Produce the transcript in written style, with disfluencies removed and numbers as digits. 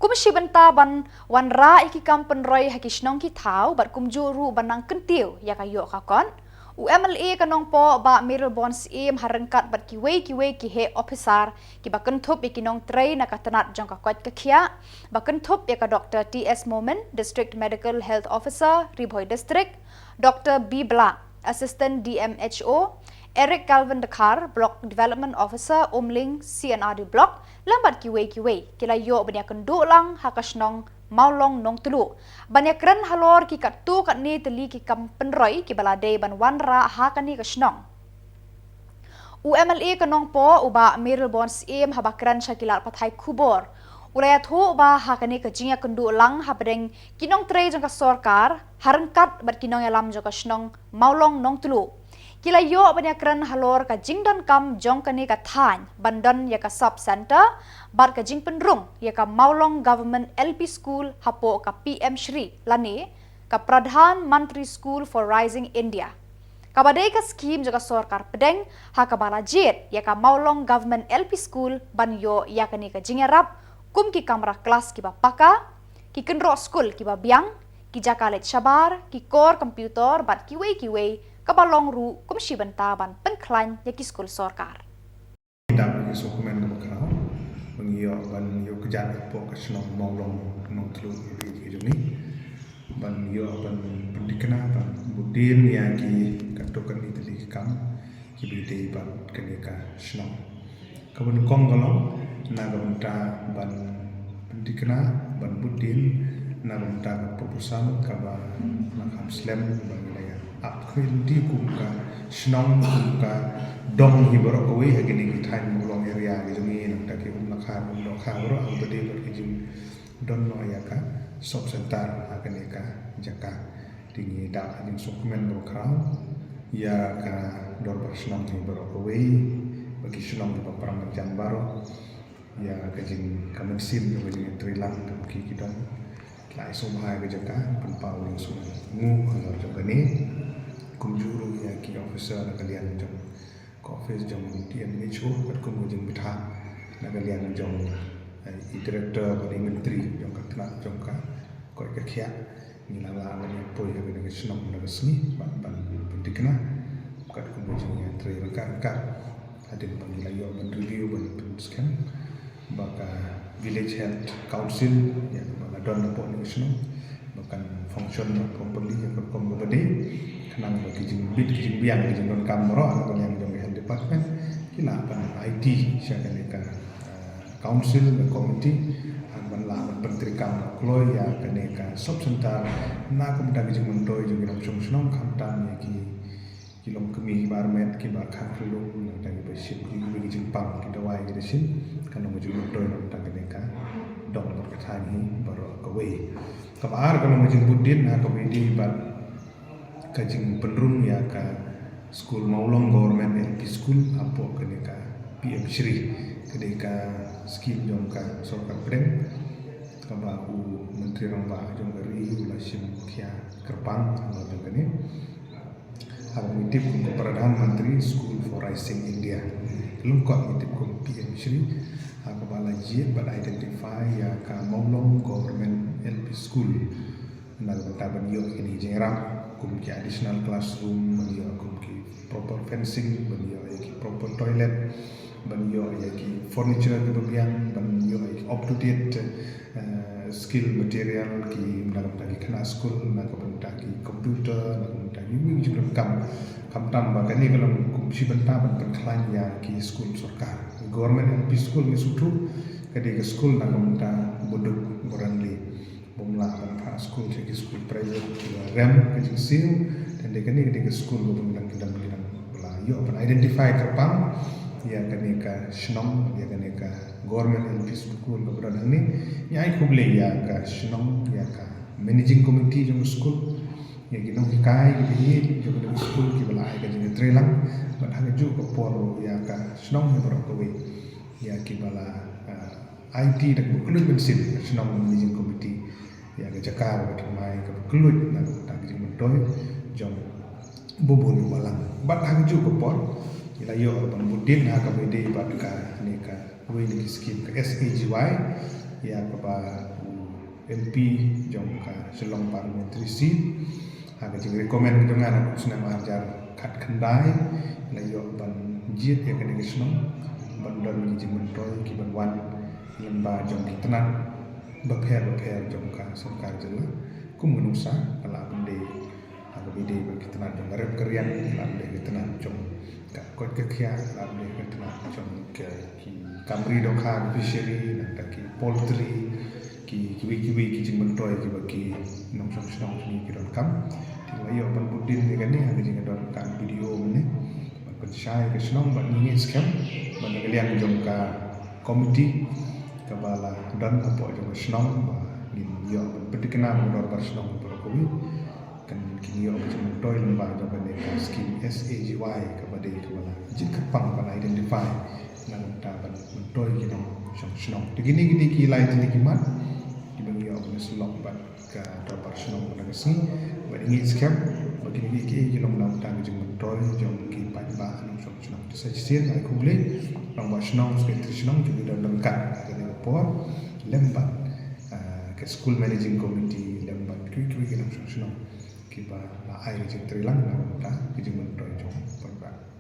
Kumsi benta ban wan ra iki kampen roy hakisnong ki thau bat kumjuru banang kentiu ya kayo kakon. UMLA kanong po ba Mirror Bonds im harengkat bat kiwe ki he officer ki ba kentup ikinong train na katanat jong kakwat kakia ba kentup ya ka Dr. TS Moment, District Medical Health Officer, Riboy District, Dr. B. Bla, Assistant DMHO, Eric Calvin Dakar, Block Development Officer, Umling CNRD Block, lambat kiwe kila yo banyak kenduk lang hakasnong maulong nong telu. Banyak keren halor ki kat tu kat ni teli ki kampen roy ki balade ban wanra hakani kasnong. UMLA kanong po uba Mirror Bonds im habakran syakilat pathai kubor. Ulaya thu ba hakani kajinga kenduk lang habadeng kinong trei jong ka sorkar harengkat bat kinong yalam jong kasnong maulong nong telu. Kila yo banyak keren halor ka jingdon kam jong kani ka than bandon ya ka sub center bar ka jing penrung ya ka Maulong Government LP School hapo ka PM Shri lani ka Pradhan Mantri School for Rising India. Kabadai ka skim juga sorkar pedeng ha ka balajit ya ka Maulong Government LP School ban yo ya kani ka jingarap kum ki kamera kelas ki bapaka ki kenro school ki babiang ki jakalet shabar ki core komputer bat kiwe kabalong ru kumsi benta ban penklan ya ki skul sorkar. Tidak bagi dokumen kemakau, mengiyo ban yo kejat po kasnong maulong nong telu itu ni, ban yo ban pendikna ban budin yang ki katokan itu di kam, ki bide ban keneka snong. Kabun kong galong naga benta ban pendikna ban budin naga benta proposal kaba nakam slam ban wilayah. Apkrinti kumka snong kumka dong hibarok kowe hagini kitain mulong area gijungi nang taki lakha bro ang bade ber gijung don no ayaka sob sentar akaneka jaka tingi da ajing dokumen bro krau ya ka dor ber snong hibarok kowe bagi snong di paparang jan baro ya kajing kamensin bagi trilang ki kidong lai somha ga jaka penpau yang sungai ngu halor jogani kumjuru ya ki officer na kalian jong ko office jong DMHO kat kum jeng bitha na kalian jong director bani menteri jong katna jong ka ko ka khia ni la bani poi ha bani snong na resmi ban pendikna kat kum jeng ya tri kan adin bani layo ban review ban scan baka village health council ya baka don po ni snong bahkan function properly ya kum bade kenang bagi jing bit jing biang jing don kamro atau yang jong health department kila pan IT syaka council dan committee ban la menteri kam kloy ya kaneka sub center na kum dag jing mentoy jing ram chung snong khamtam ya ki kilom kemi environment ki ba khak lu na dag ba ship ki bi jing pam ki dawai ki desin kan mo jing mentoy na dag kaneka dong ber kathani baro kawe kabar kan mo jing budin ha komedi ban kajing penrung ya ka school Maulong Government LP School apo keneka PM Shri keneka skim jong ka sorkar pedeng kaba u menteri ramba jong ri ulasim kia kerpang ala jongane hal mitip ku Pradhan Mantri School for Rising India lungkot mitip ku PM Shri kaba lajit but identify ya ka Maulong Government LP School nal bentaban yo ini jengrang kum ki additional classroom baniyo kum ki proper fencing baniyo ki proper toilet baniyo ki furniture ke bagian baniyo ki up to date skill material ki dalam tadi kena school na ko tadi komputer na ko tadi mi juga kam tambah kan ni kalau kum si benta ban penklan ya ki school sorkar government LP school ni sutu kadi ke school na ko bodok borangli bomla kan school segi school private rem ke sil dan dekan ni ke school bomlang kita bilang bola yo apa identify kerpang ya kaneka shnong ya kaneka government LP school keberadaan ni ya ai kuble ya ka shnong ya ka managing committee jong school ya ginong kai gitu jong school ki bala ai ka jeng trelang ban ha ju ko por ya ka shnong ya bro ya ki bala IT dak bukulut bensin shnong managing committee ya ke Jakarta ke mai ke kelut na tak jing mentoy jong bubun walang bat hang ju ko por ila yo ban budin ha ka bede bat ka ni ka we ni skim ke SAGY ya kaba MP jong ka Shillong parliamentary seat ha jing recommend dengan aku senang ajar kat kendai la yo ban jit ya kene kisno ban don ji mentoy ki ban wan lemba jong kitenan bapher jong ka sarkar jela kumunusa kala bende aga bide ban kitenan jong garep kerian kala bende kitenan jong ka kot kekhia kala bende kitenan jong ke ki kamri dokha fishery nak ki poultry ki kiwi ki jing mentoy ki bagi nong song ni ki don kam ti layo ban budin ni kan ni aga jing don kan video ni ban syai ke snong ban ni scam ban galian jong ka komiti kabala dan apa jong snong ba ni yo ban pedikena ban bar snong pro kowi kan kini yo jing mentoy lemba jong ban ni skim SAGY kabade kabala jing kapang ban identify nang ta ban mentoy ki dong snong gini ki lai ni ki mat bagi orang selok bat ke dapat senang pada kesini bagi ini scam bagi ini ki kita menantang jeng mentoy jeng ki pajba anu senang tu saja sih aku boleh orang senang seperti senang juga dalam lengkap ada report lembat ke school managing committee lembat kui kita senang kita lah air jeng terilang nak jeng mentoy jeng pajba